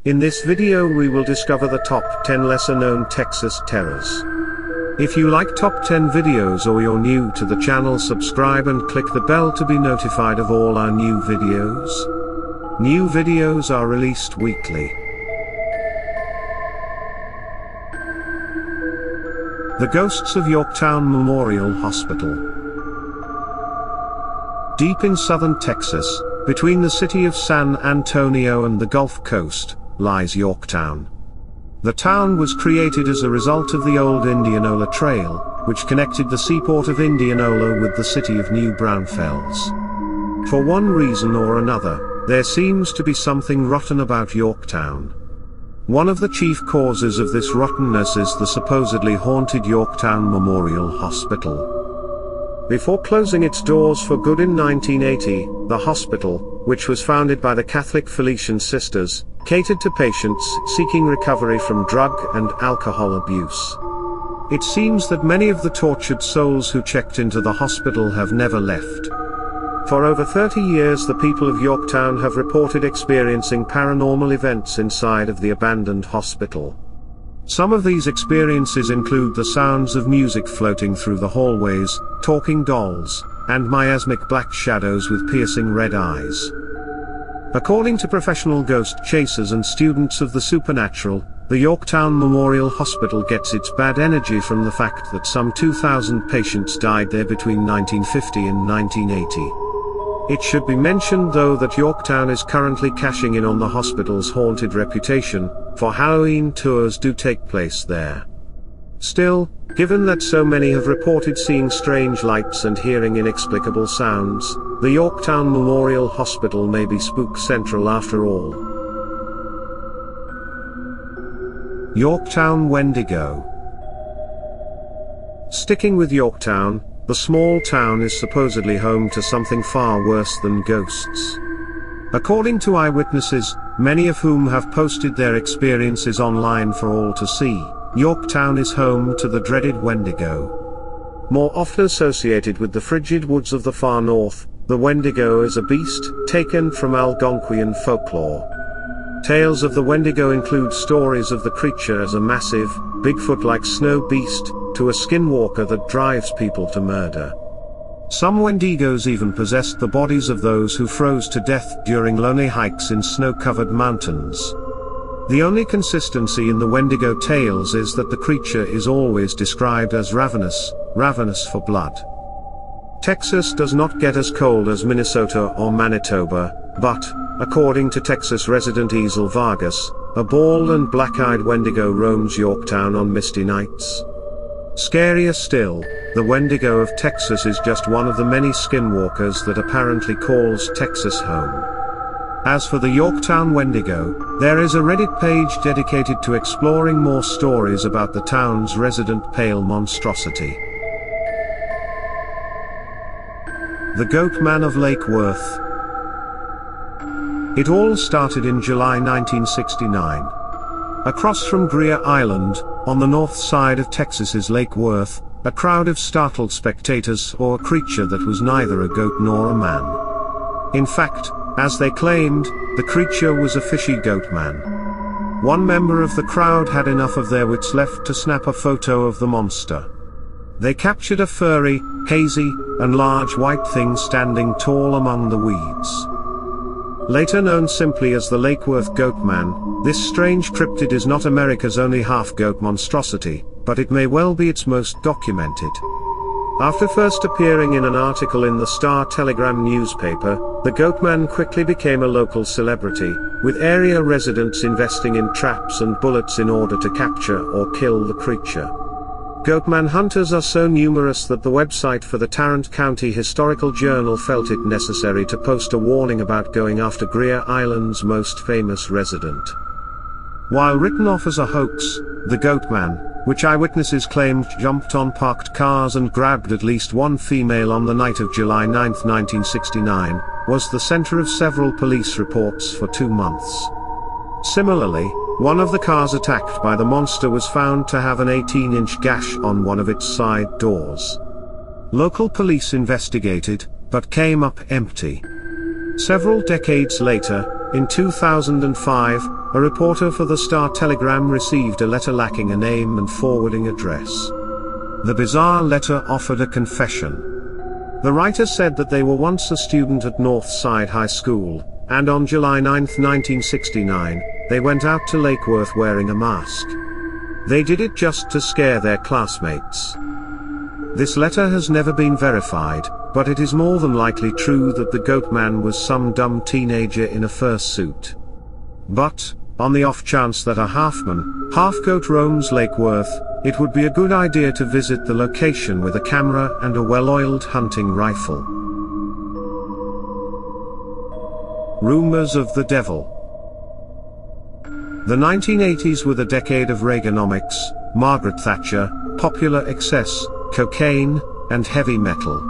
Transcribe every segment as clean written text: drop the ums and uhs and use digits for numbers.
In this video we will discover the top 10 lesser known Texas terrors. If you like top 10 videos or you're new to the channel, subscribe and click the bell to be notified of all our new videos. New videos are released weekly. The Ghosts of Yorktown Memorial Hospital. Deep in southern Texas, between the city of San Antonio and the Gulf Coast, lies Yorktown. The town was created as a result of the old Indianola Trail, which connected the seaport of Indianola with the city of New Braunfels. For one reason or another, there seems to be something rotten about Yorktown. One of the chief causes of this rottenness is the supposedly haunted Yorktown Memorial Hospital. Before closing its doors for good in 1980, the hospital, which was founded by the Catholic Felician Sisters, catered to patients seeking recovery from drug and alcohol abuse. It seems that many of the tortured souls who checked into the hospital have never left. For over 30 years the people of Yorktown have reported experiencing paranormal events inside of the abandoned hospital. Some of these experiences include the sounds of music floating through the hallways, talking dolls, and miasmic black shadows with piercing red eyes. According to professional ghost chasers and students of the supernatural, the Yorktown Memorial Hospital gets its bad energy from the fact that some 2,000 patients died there between 1950 and 1980. It should be mentioned though that Yorktown is currently cashing in on the hospital's haunted reputation, for Halloween tours do take place there. Still, given that so many have reported seeing strange lights and hearing inexplicable sounds, the Yorktown Memorial Hospital may be spook central after all. Yorktown Wendigo. Sticking with Yorktown, the small town is supposedly home to something far worse than ghosts. According to eyewitnesses, many of whom have posted their experiences online for all to see, Yorktown is home to the dreaded Wendigo. More often associated with the frigid woods of the far north, the Wendigo is a beast taken from Algonquian folklore. Tales of the Wendigo include stories of the creature as a massive, Bigfoot-like snow beast, to a skinwalker that drives people to murder. Some Wendigos even possessed the bodies of those who froze to death during lonely hikes in snow-covered mountains. The only consistency in the Wendigo tales is that the creature is always described as ravenous for blood. Texas does not get as cold as Minnesota or Manitoba, but, according to Texas resident Ezel Vargas, a bald and black-eyed Wendigo roams Yorktown on misty nights. Scarier still, the Wendigo of Texas is just one of the many skinwalkers that apparently calls Texas home. As for the Yorktown Wendigo, there is a Reddit page dedicated to exploring more stories about the town's resident pale monstrosity. The Goat Man of Lake Worth. It all started in July 1969. Across from Greer Island, on the north side of Texas's Lake Worth, a crowd of startled spectators saw a creature that was neither a goat nor a man. In fact, as they claimed, the creature was a fishy goat man. One member of the crowd had enough of their wits left to snap a photo of the monster. They captured a furry, hazy, and large white thing standing tall among the weeds. Later known simply as the Lake Worth Goat Man, this strange cryptid is not America's only half-goat monstrosity, but it may well be its most documented. After first appearing in an article in the Star-Telegram newspaper, the Goat Man quickly became a local celebrity, with area residents investing in traps and bullets in order to capture or kill the creature. Goatman hunters are so numerous that the website for the Tarrant County Historical Journal felt it necessary to post a warning about going after Greer Island's most famous resident. While written off as a hoax, the Goatman, which eyewitnesses claimed jumped on parked cars and grabbed at least one female on the night of July 9, 1969, was the center of several police reports for 2 months. Similarly, one of the cars attacked by the monster was found to have an 18-inch gash on one of its side doors. Local police investigated, but came up empty. Several decades later, In 2005, a reporter for the Star Telegram received a letter lacking a name and forwarding address. The bizarre letter offered a confession. The writer said that they were once a student at Northside High School, and on July 9, 1969, they went out to Lake Worth wearing a mask. They did it just to scare their classmates. This letter has never been verified, but it is more than likely true that the Goat Man was some dumb teenager in a fursuit. But, on the off chance that a half-man, half-goat roams Lake Worth, it would be a good idea to visit the location with a camera and a well-oiled hunting rifle. Rumors of the Devil. The 1980s were the decade of Reaganomics, Margaret Thatcher, popular excess, cocaine, and heavy metal.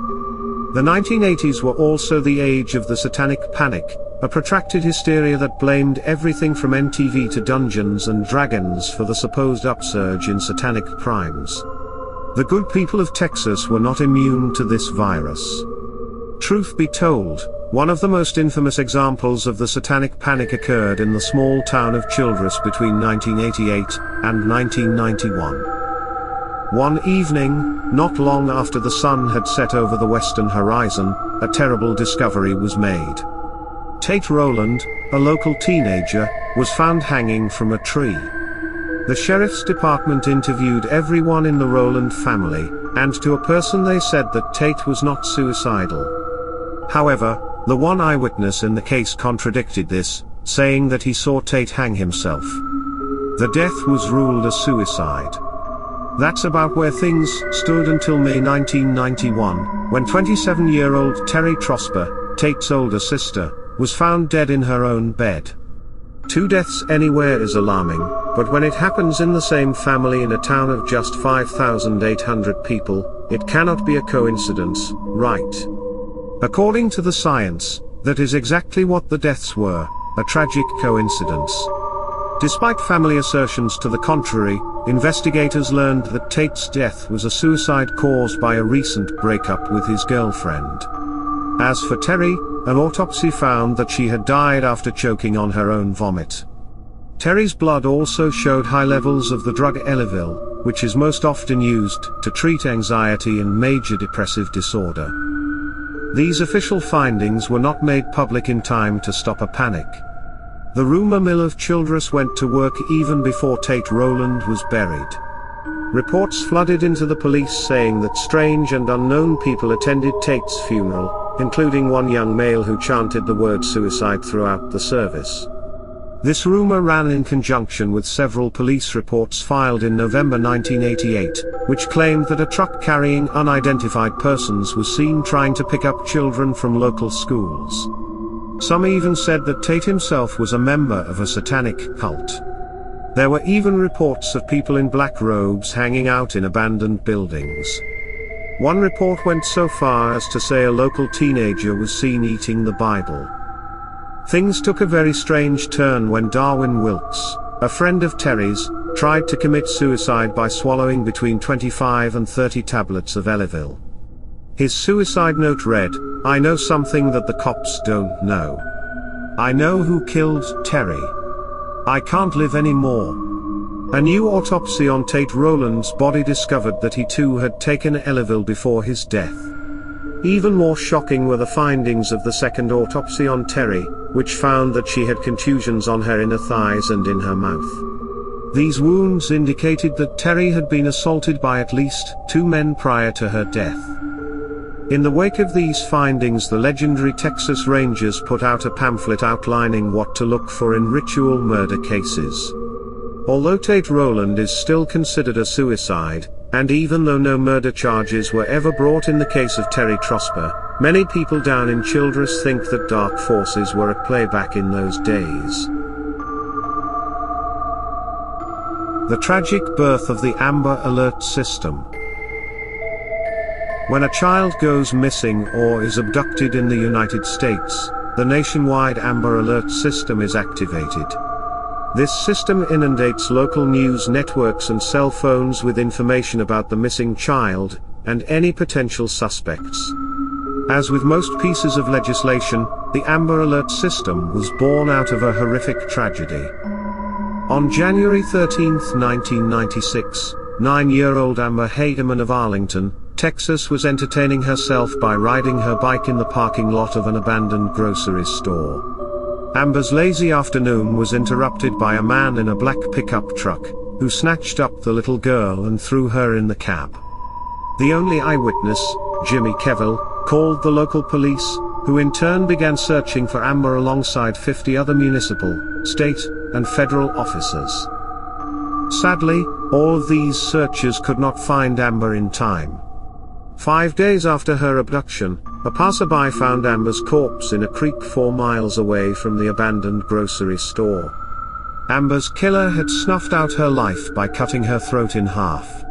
The 1980s were also the age of the Satanic Panic, a protracted hysteria that blamed everything from MTV to Dungeons and Dragons for the supposed upsurge in satanic crimes. The good people of Texas were not immune to this virus. Truth be told, one of the most infamous examples of the Satanic Panic occurred in the small town of Childress between 1988 and 1991. One evening, not long after the sun had set over the western horizon, a terrible discovery was made. Tate Rowland, a local teenager, was found hanging from a tree. The sheriff's department interviewed everyone in the Rowland family, and to a person they said that Tate was not suicidal. However, the one eyewitness in the case contradicted this, saying that he saw Tate hang himself. The death was ruled a suicide. That's about where things stood until May 1991, when 27-year-old Terry Trosper, Tate's older sister, was found dead in her own bed. 2 deaths anywhere is alarming, but when it happens in the same family in a town of just 5,800 people, it cannot be a coincidence, right? According to the science, that is exactly what the deaths were, a tragic coincidence. Despite family assertions to the contrary, investigators learned that Tate's death was a suicide caused by a recent breakup with his girlfriend. As for Terry, an autopsy found that she had died after choking on her own vomit. Terry's blood also showed high levels of the drug Elavil, which is most often used to treat anxiety and major depressive disorder. These official findings were not made public in time to stop a panic. The rumor mill of Childress went to work even before Tate Rowland was buried. Reports flooded into the police saying that strange and unknown people attended Tate's funeral, including one young male who chanted the word suicide throughout the service. This rumor ran in conjunction with several police reports filed in November 1988, which claimed that a truck carrying unidentified persons was seen trying to pick up children from local schools. Some even said that Tate himself was a member of a satanic cult. There were even reports of people in black robes hanging out in abandoned buildings. One report went so far as to say a local teenager was seen eating the Bible. Things took a very strange turn when Darwin Wilkes, a friend of Terry's, tried to commit suicide by swallowing between 25 and 30 tablets of Elavil. His suicide note read, "I know something that the cops don't know. I know who killed Terry. I can't live anymore." A new autopsy on Tate Rowland's body discovered that he too had taken Elavil before his death. Even more shocking were the findings of the second autopsy on Terry, which found that she had contusions on her inner thighs and in her mouth. These wounds indicated that Terry had been assaulted by at least 2 men prior to her death. In the wake of these findings, the legendary Texas Rangers put out a pamphlet outlining what to look for in ritual murder cases. Although Tate Rowland is still considered a suicide, and even though no murder charges were ever brought in the case of Terry Trosper, many people down in Childress think that dark forces were at play back in those days. The tragic birth of the Amber Alert system. When a child goes missing or is abducted in the United States, the nationwide Amber Alert system is activated. This system inundates local news networks and cell phones with information about the missing child, and any potential suspects. As with most pieces of legislation, the Amber Alert system was born out of a horrific tragedy. On January 13, 1996, 9-year-old Amber Hageman of Arlington, Texas was entertaining herself by riding her bike in the parking lot of an abandoned grocery store. Amber's lazy afternoon was interrupted by a man in a black pickup truck, who snatched up the little girl and threw her in the cab. The only eyewitness, Jimmy Kevill, called the local police, who in turn began searching for Amber alongside 50 other municipal, state, and federal officers. Sadly, all of these searchers could not find Amber in time. 5 days after her abduction, a passerby found Amber's corpse in a creek 4 miles away from the abandoned grocery store. Amber's killer had snuffed out her life by cutting her throat in half.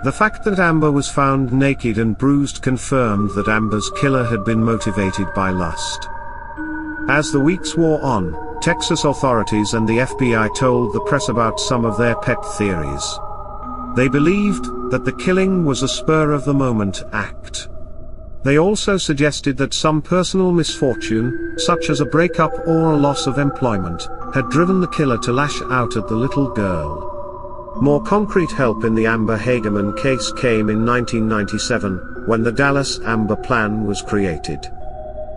The fact that Amber was found naked and bruised confirmed that Amber's killer had been motivated by lust. As the weeks wore on, Texas authorities and the FBI told the press about some of their pet theories. They believed that the killing was a spur-of-the-moment act. They also suggested that some personal misfortune, such as a breakup or a loss of employment, had driven the killer to lash out at the little girl. More concrete help in the Amber Hageman case came in 1997, when the Dallas Amber Plan was created.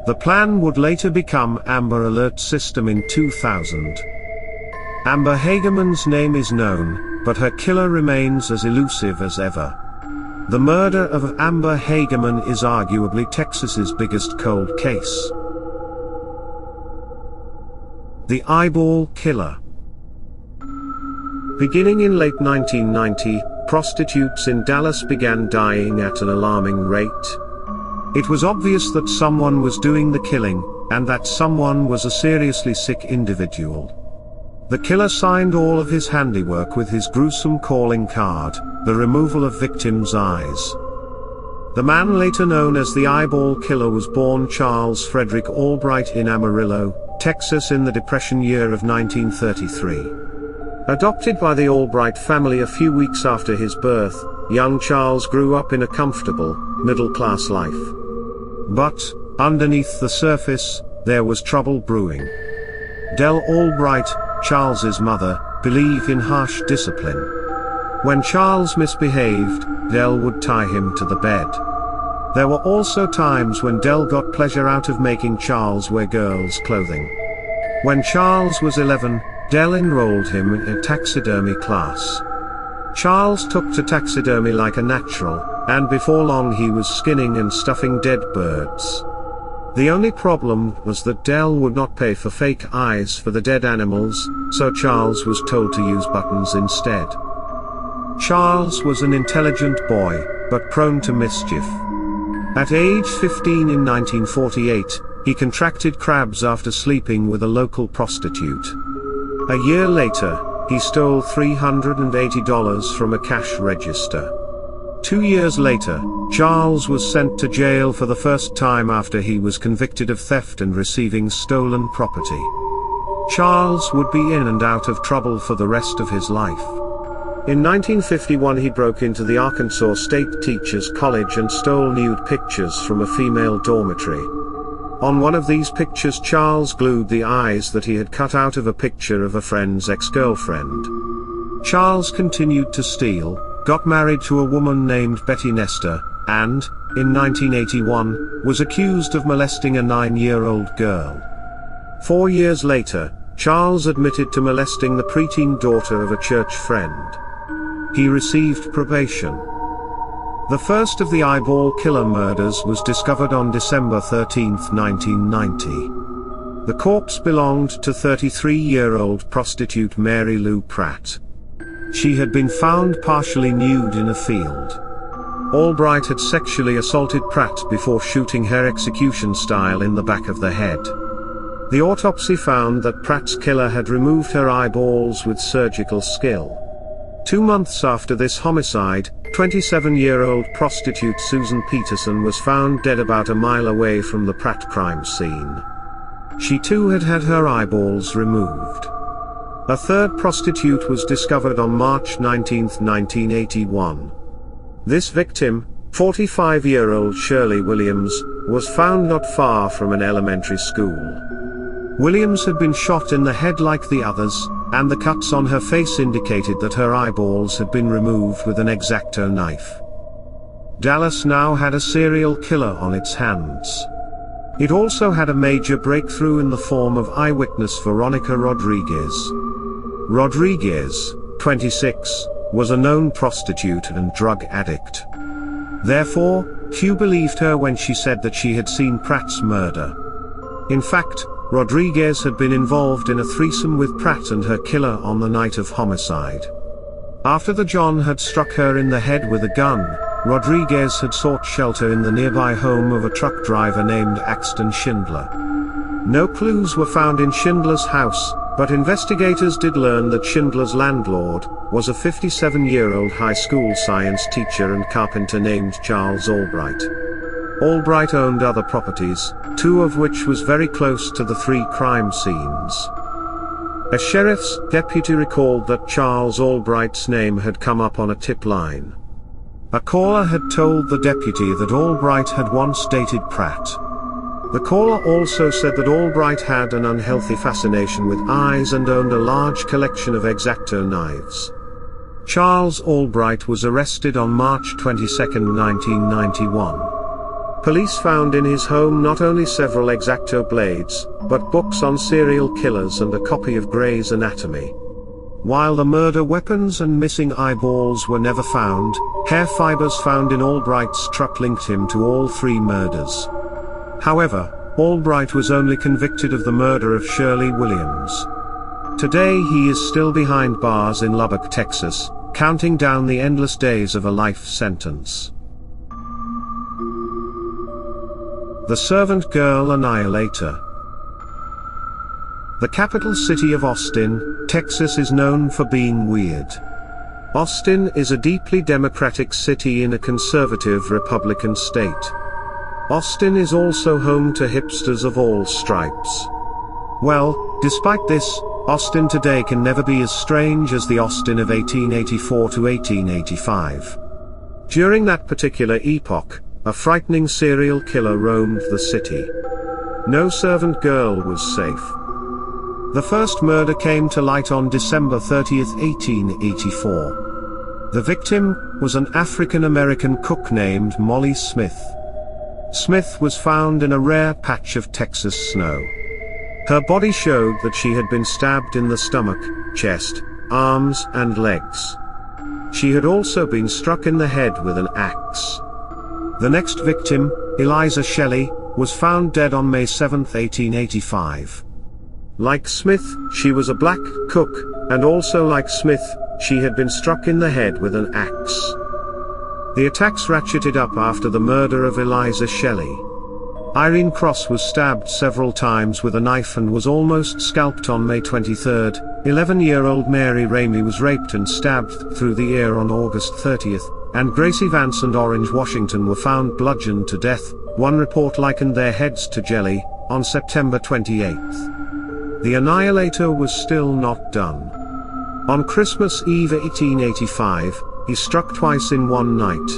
The plan would later become Amber Alert System in 2000. Amber Hageman's name is known, but her killer remains as elusive as ever. The murder of Amber Hageman is arguably Texas's biggest cold case. The Eyeball Killer. Beginning in late 1990, prostitutes in Dallas began dying at an alarming rate. It was obvious that someone was doing the killing, and that someone was a seriously sick individual. The killer signed all of his handiwork with his gruesome calling card, the removal of victims' eyes. The man later known as the Eyeball Killer was born Charles Frederick Albright in Amarillo, Texas in the Depression year of 1933. Adopted by the Albright family a few weeks after his birth, young Charles grew up in a comfortable, middle-class life. But, underneath the surface, there was trouble brewing. Dell Albright, Charles's mother, believed in harsh discipline. When Charles misbehaved, Dell would tie him to the bed. There were also times when Dell got pleasure out of making Charles wear girls' clothing. When Charles was 11, Dell enrolled him in a taxidermy class. Charles took to taxidermy like a natural, and before long he was skinning and stuffing dead birds. The only problem was that Dell would not pay for fake eyes for the dead animals, so Charles was told to use buttons instead. Charles was an intelligent boy, but prone to mischief. At age 15 in 1948, he contracted crabs after sleeping with a local prostitute. A year later, he stole $380 from a cash register. 2 years later, Charles was sent to jail for the first time after he was convicted of theft and receiving stolen property. Charles would be in and out of trouble for the rest of his life. In 1951 he broke into the Arkansas State Teachers College and stole nude pictures from a female dormitory. On one of these pictures Charles glued the eyes that he had cut out of a picture of a friend's ex-girlfriend. Charles continued to steal, got married to a woman named Betty Nestor, and, in 1981, was accused of molesting a 9-year-old girl. 4 years later, Charles admitted to molesting the preteen daughter of a church friend. He received probation. The first of the Eyeball Killer murders was discovered on December 13, 1990. The corpse belonged to 33-year-old prostitute Mary Lou Pratt. She had been found partially nude in a field. Albright had sexually assaulted Pratt before shooting her execution style in the back of the head. The autopsy found that Pratt's killer had removed her eyeballs with surgical skill. 2 months after this homicide, 27-year-old prostitute Susan Peterson was found dead about a mile away from the Pratt crime scene. She too had had her eyeballs removed. A third prostitute was discovered on March 19, 1981. This victim, 45-year-old Shirley Williams was found not far from an elementary school. Williams had been shot in the head like the others, and the cuts on her face indicated that her eyeballs had been removed with an X-Acto knife. Dallas now had a serial killer on its hands. It also had a major breakthrough in the form of eyewitness Veronica Rodriguez. Rodriguez, 26, was a known prostitute and drug addict. Therefore, few believed her when she said that she had seen Pratt's murder. In fact, Rodriguez had been involved in a threesome with Pratt and her killer on the night of homicide. After the John had struck her in the head with a gun, Rodriguez had sought shelter in the nearby home of a truck driver named Axton Schindler. No clues were found in Schindler's house, but investigators did learn that Schindler's landlord was a 57-year-old high school science teacher and carpenter named Charles Albright. Albright owned other properties, two of which was very close to the three crime scenes. A sheriff's deputy recalled that Charles Albright's name had come up on a tip line. A caller had told the deputy that Albright had once dated Pratt. The caller also said that Albright had an unhealthy fascination with eyes and owned a large collection of X-Acto knives. Charles Albright was arrested on March 22, 1991. Police found in his home not only several X-Acto blades, but books on serial killers and a copy of Gray's Anatomy. While the murder weapons and missing eyeballs were never found, hair fibers found in Albright's truck linked him to all three murders. However, Albright was only convicted of the murder of Shirley Williams. Today he is still behind bars in Lubbock, Texas, counting down the endless days of a life sentence. The Servant Girl Annihilator. The capital city of Austin, Texas is known for being weird. Austin is a deeply democratic city in a conservative Republican state. Austin is also home to hipsters of all stripes. Well, despite this, Austin today can never be as strange as the Austin of 1884 to 1885. During that particular epoch, a frightening serial killer roamed the city. No servant girl was safe. The first murder came to light on December 30, 1884. The victim was an African-American cook named Molly Smith. Smith was found in a rare patch of Texas snow. Her body showed that she had been stabbed in the stomach, chest, arms and legs. She had also been struck in the head with an axe. The next victim, Eliza Shelley, was found dead on May 7, 1885. Like Smith, she was a black cook, and also like Smith, she had been struck in the head with an axe. The attacks ratcheted up after the murder of Eliza Shelley. Irene Cross was stabbed several times with a knife and was almost scalped on May 23. 11-year-old Mary Ramey was raped and stabbed through the ear on August 30, and Gracie Vance and Orange Washington were found bludgeoned to death. One report likened their heads to jelly, on September 28. The Annihilator was still not done. On Christmas Eve 1885, he struck twice in one night.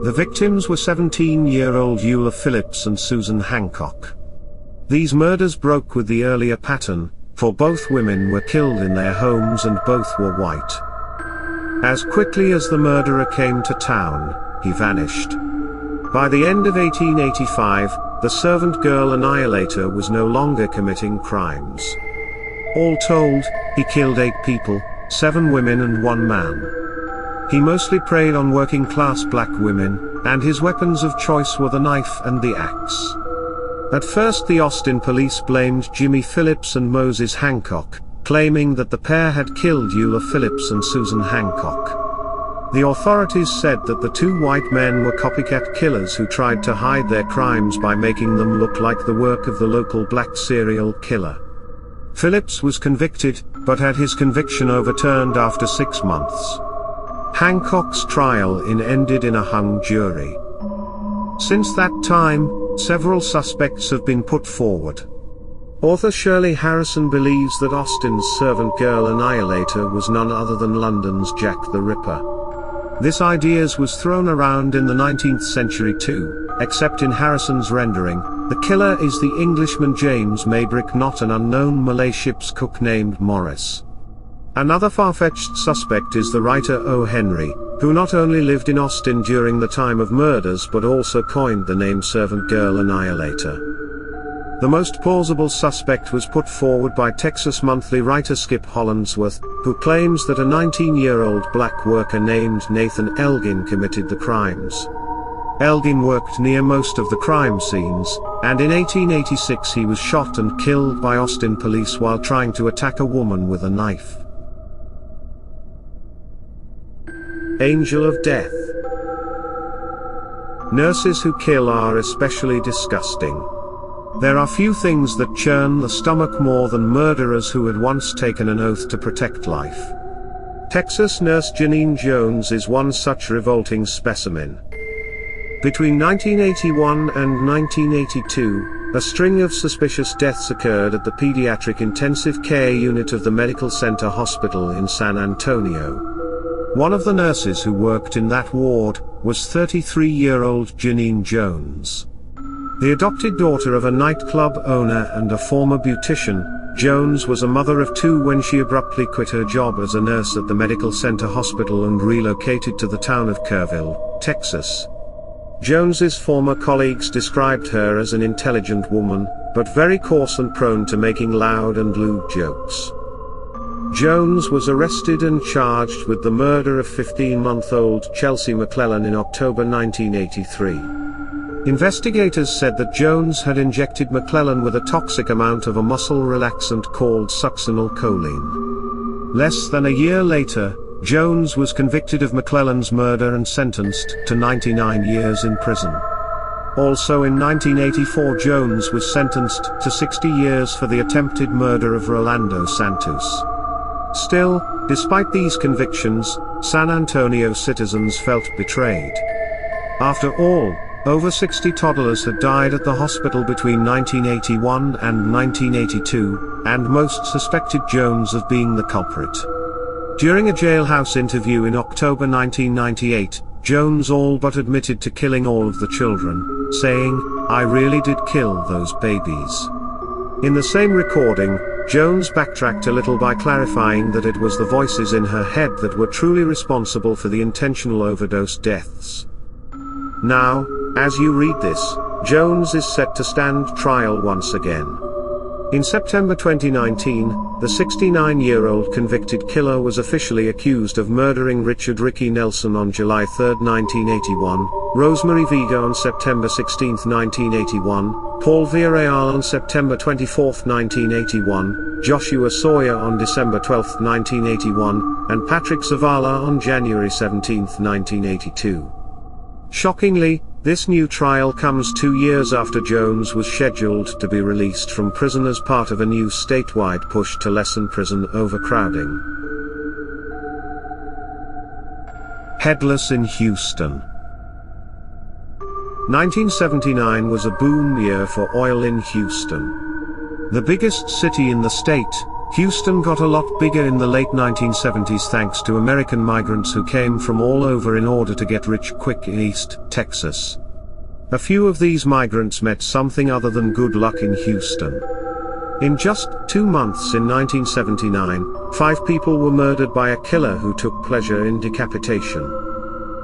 The victims were 17-year-old Eula Phillips and Susan Hancock. These murders broke with the earlier pattern, for both women were killed in their homes and both were white. As quickly as the murderer came to town, he vanished. By the end of 1885, the servant girl Annihilator was no longer committing crimes. All told, he killed 8 people, 7 women and 1 man. He mostly preyed on working-class black women, and his weapons of choice were the knife and the axe. At first the Austin police blamed Jimmy Phillips and Moses Hancock, claiming that the pair had killed Eula Phillips and Susan Hancock. The authorities said that the 2 white men were copycat killers who tried to hide their crimes by making them look like the work of the local black serial killer. Phillips was convicted, but had his conviction overturned after 6 months. Hancock's trial ended in a hung jury. Since that time, several suspects have been put forward. Author Shirley Harrison believes that Austin's servant girl Annihilator was none other than London's Jack the Ripper. This ideas was thrown around in the 19th century too, except in Harrison's rendering. The killer is the Englishman James Maybrick, not an unknown Malay ship's cook named Morris. Another far-fetched suspect is the writer O. Henry, who not only lived in Austin during the time of murders but also coined the name Servant Girl Annihilator. The most plausible suspect was put forward by Texas Monthly writer Skip Hollandsworth, who claims that a 19-year-old black worker named Nathan Elgin committed the crimes. Elgin worked near most of the crime scenes, and in 1886 he was shot and killed by Austin police while trying to attack a woman with a knife. Angel of Death. Nurses who kill are especially disgusting. There are few things that churn the stomach more than murderers who had once taken an oath to protect life. Texas nurse Janine Jones is one such revolting specimen. Between 1981 and 1982, a string of suspicious deaths occurred at the Pediatric Intensive Care Unit of the Medical Center Hospital in San Antonio. One of the nurses who worked in that ward was 33-year-old Janine Jones. The adopted daughter of a nightclub owner and a former beautician, Jones was a mother of two when she abruptly quit her job as a nurse at the Medical Center Hospital and relocated to the town of Kerrville, Texas. Jones's former colleagues described her as an intelligent woman, but very coarse and prone to making loud and lewd jokes. Jones was arrested and charged with the murder of 15-month-old Chelsea McClellan in October 1983. Investigators said that Jones had injected McClellan with a toxic amount of a muscle relaxant called succinylcholine. Less than a year later, Jones was convicted of McClellan's murder and sentenced to 99 years in prison. Also in 1984, Jones was sentenced to 60 years for the attempted murder of Rolando Santos. Still, despite these convictions, San Antonio citizens felt betrayed. After all, over 60 toddlers had died at the hospital between 1981 and 1982, and most suspected Jones of being the culprit. During a jailhouse interview in October 1998, Jones all but admitted to killing all of the children, saying, "I really did kill those babies." In the same recording, Jones backtracked a little by clarifying that it was the voices in her head that were truly responsible for the intentional overdose deaths. Now, as you read this, Jones is set to stand trial once again. In September 2019, the 69-year-old convicted killer was officially accused of murdering Richard Ricky Nelson on July 3, 1981, Rosemary Vega on September 16, 1981, Paul Villarreal on September 24, 1981, Joshua Sawyer on December 12, 1981, and Patrick Zavala on January 17, 1982. Shockingly, this new trial comes 2 years after Jones was scheduled to be released from prison as part of a new statewide push to lessen prison overcrowding. Headless in Houston. 1979 was a boom year for oil in Houston. The biggest city in the state, Houston got a lot bigger in the late 1970s thanks to American migrants who came from all over in order to get rich quick in East Texas. A few of these migrants met something other than good luck in Houston. In just 2 months in 1979, 5 people were murdered by a killer who took pleasure in decapitation.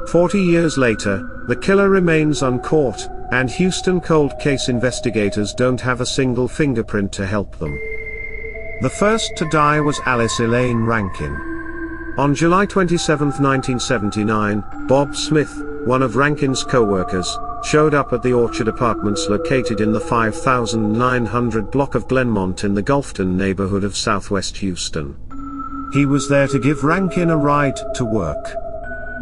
40 years later, the killer remains uncaught, and Houston cold case investigators don't have a single fingerprint to help them. The first to die was Alice Elaine Rankin. On July 27, 1979, Bob Smith, one of Rankin's co-workers, showed up at the Orchard Apartments located in the 5900 block of Glenmont in the Gulfton neighborhood of southwest Houston. He was there to give Rankin a ride to work.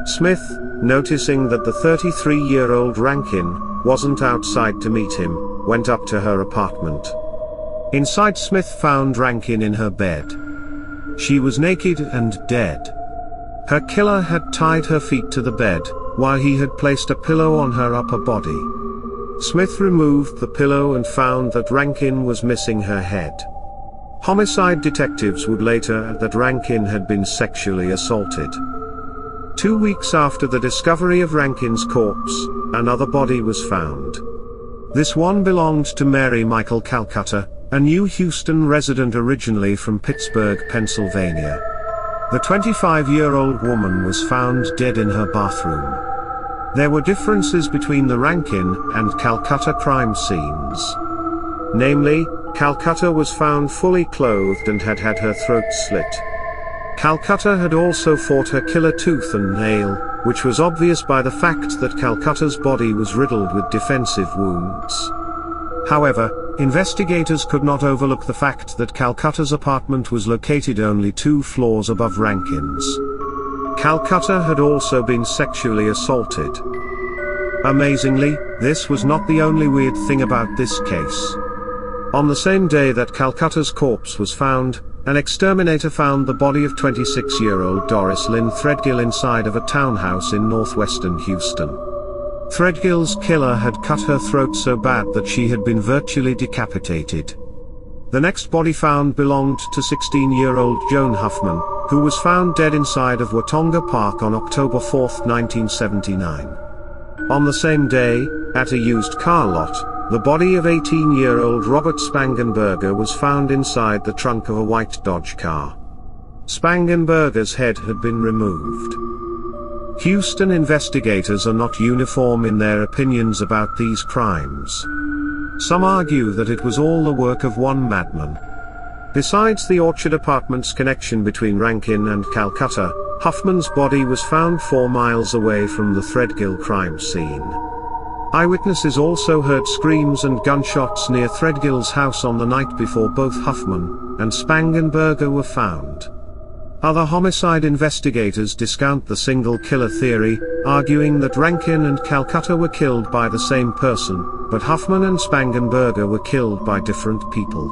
Smith, noticing that the 33-year-old Rankin wasn't outside to meet him, went up to her apartment. Inside, Smith found Rankin in her bed. She was naked and dead. Her killer had tied her feet to the bed, while he had placed a pillow on her upper body. Smith removed the pillow and found that Rankin was missing her head. Homicide detectives would later add that Rankin had been sexually assaulted. 2 weeks after the discovery of Rankin's corpse, another body was found. This one belonged to Mary Michael Calcutta, a New Houston resident originally from Pittsburgh, Pennsylvania. The 25-year-old woman was found dead in her bathroom. There were differences between the Rankin and Calcutta crime scenes. Namely, Calcutta was found fully clothed and had had her throat slit. Calcutta had also fought her killer tooth and nail, which was obvious by the fact that Calcutta's body was riddled with defensive wounds. However, investigators could not overlook the fact that Calcutta's apartment was located only 2 floors above Rankin's. Calcutta had also been sexually assaulted. Amazingly, this was not the only weird thing about this case. On the same day that Calcutta's corpse was found, an exterminator found the body of 26-year-old Doris Lynn Threadgill inside of a townhouse in northwestern Houston. Threadgill's killer had cut her throat so bad that she had been virtually decapitated. The next body found belonged to 16-year-old Joan Huffman, who was found dead inside of Watonga Park on October 4, 1979. On the same day, at a used car lot, the body of 18-year-old Robert Spangenberger was found inside the trunk of a white Dodge car. Spangenberger's head had been removed. Houston investigators are not uniform in their opinions about these crimes. Some argue that it was all the work of one madman. Besides the Orchard Apartments connection between Rankin and Calcutta, Huffman's body was found 4 miles away from the Threadgill crime scene. Eyewitnesses also heard screams and gunshots near Threadgill's house on the night before both Huffman and Spangenberger were found. Other homicide investigators discount the single killer theory, arguing that Rankin and Calcutta were killed by the same person, but Huffman and Spangenberger were killed by different people.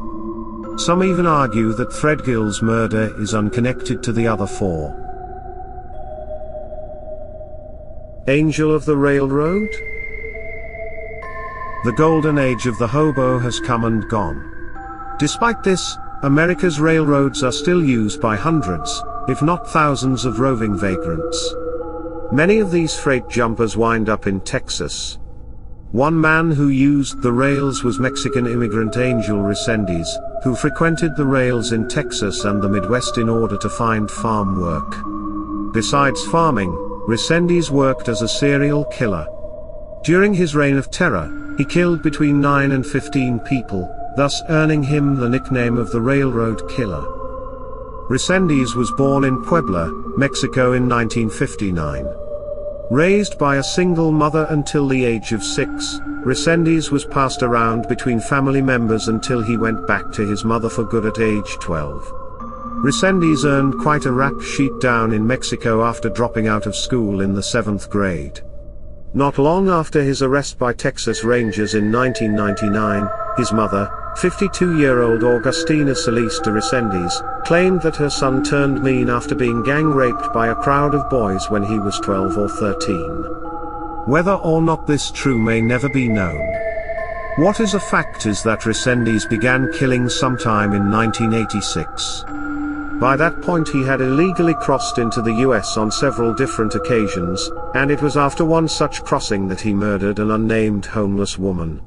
Some even argue that Threadgill's murder is unconnected to the other 4. Angel of the Railroad? The golden age of the hobo has come and gone. Despite this, America's railroads are still used by hundreds, if not thousands of roving vagrants. Many of these freight jumpers wind up in Texas. One man who used the rails was Mexican immigrant Angel Resendiz, who frequented the rails in Texas and the Midwest in order to find farm work. Besides farming, Resendiz worked as a serial killer. During his reign of terror, he killed between 9 and 15 people, thus earning him the nickname of the Railroad Killer. Resendiz was born in Puebla, Mexico in 1959. Raised by a single mother until the age of 6, Resendiz was passed around between family members until he went back to his mother for good at age 12. Resendiz earned quite a rap sheet down in Mexico after dropping out of school in the 7th grade. Not long after his arrest by Texas Rangers in 1999, his mother, 52-year-old Augustina Celeste Resendiz, claimed that her son turned mean after being gang-raped by a crowd of boys when he was 12 or 13. Whether or not this true may never be known. What is a fact is that Resendiz began killing sometime in 1986. By that point he had illegally crossed into the US on several different occasions, and it was after one such crossing that he murdered an unnamed homeless woman.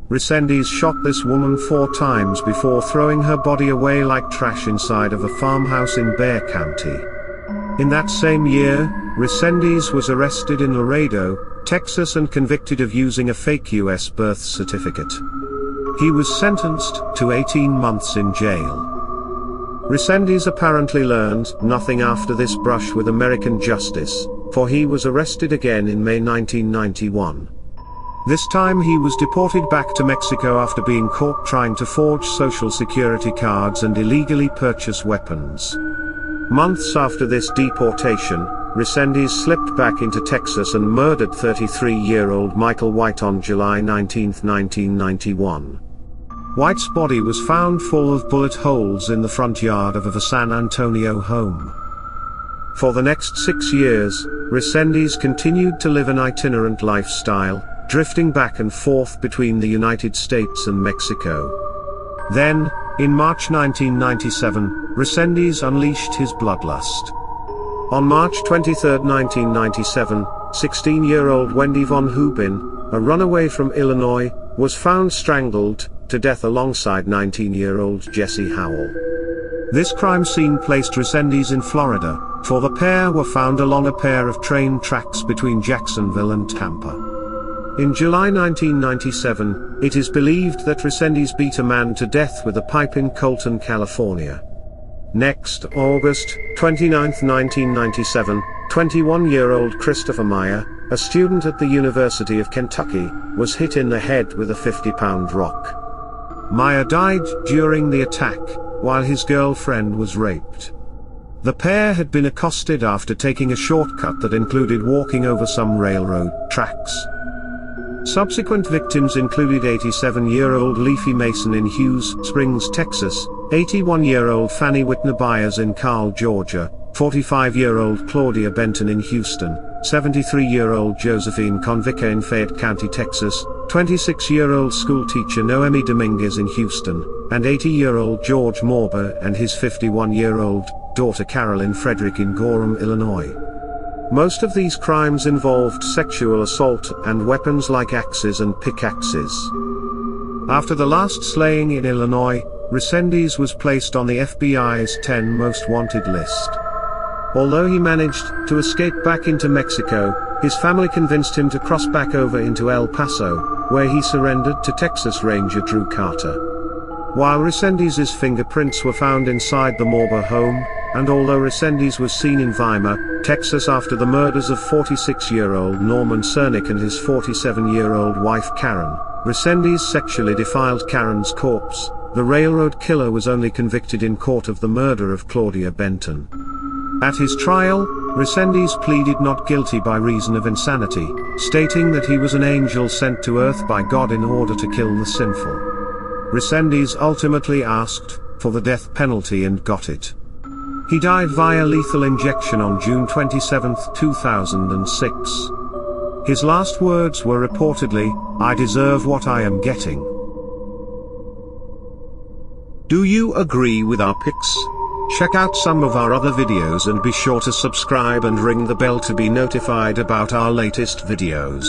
Resendiz shot this woman 4 times before throwing her body away like trash inside of a farmhouse in Bexar County. In that same year, Resendiz was arrested in Laredo, Texas and convicted of using a fake US birth certificate. He was sentenced to 18 months in jail. Resendiz apparently learned nothing after this brush with American justice, for he was arrested again in May 1991. This time he was deported back to Mexico after being caught trying to forge Social Security cards and illegally purchase weapons. Months after this deportation, Resendiz slipped back into Texas and murdered 33-year-old Michael White on July 19, 1991. White's body was found full of bullet holes in the front yard of a San Antonio home. For the next 6 years, Resendiz continued to live an itinerant lifestyle, drifting back and forth between the United States and Mexico. Then, in March 1997, Resendiz unleashed his bloodlust. On March 23, 1997, 16-year-old Wendy von Hubin, a runaway from Illinois, was found strangled to death alongside 19-year-old Jesse Howell. This crime scene placed Resendiz in Florida, for the pair were found along a pair of train tracks between Jacksonville and Tampa. In July 1997, it is believed that Resendiz beat a man to death with a pipe in Colton, California. Next, August 29, 1997, 21-year-old Christopher Meyer, a student at the University of Kentucky, was hit in the head with a 50-pound rock. Meyer died during the attack, while his girlfriend was raped. The pair had been accosted after taking a shortcut that included walking over some railroad tracks. Subsequent victims included 87-year-old Leafy Mason in Hughes Springs, Texas, 81-year-old Fanny Whitner Byers in Carl, Georgia, 45-year-old Claudia Benton in Houston, 73-year-old Josephine Convica in Fayette County, Texas, 26-year-old schoolteacher Noemi Dominguez in Houston, and 80-year-old George Morber and his 51-year-old daughter Carolyn Frederick in Gorham, Illinois. Most of these crimes involved sexual assault and weapons like axes and pickaxes. After the last slaying in Illinois, Resendiz was placed on the FBI's 10 most wanted list. Although he managed to escape back into Mexico, his family convinced him to cross back over into El Paso, where he surrendered to Texas Ranger Drew Carter. While Resendiz's fingerprints were found inside the Morber home, and although Resendiz was seen in Weimar, Texas after the murders of 46-year-old Norman Cernick and his 47-year-old wife Karen, Resendiz sexually defiled Karen's corpse. The railroad killer was only convicted in court of the murder of Claudia Benton. At his trial, Resendiz pleaded not guilty by reason of insanity, stating that he was an angel sent to earth by God in order to kill the sinful. Resendiz ultimately asked for the death penalty and got it. He died via lethal injection on June 27, 2006. His last words were reportedly, "I deserve what I am getting." Do you agree with our picks? Check out some of our other videos and be sure to subscribe and ring the bell to be notified about our latest videos.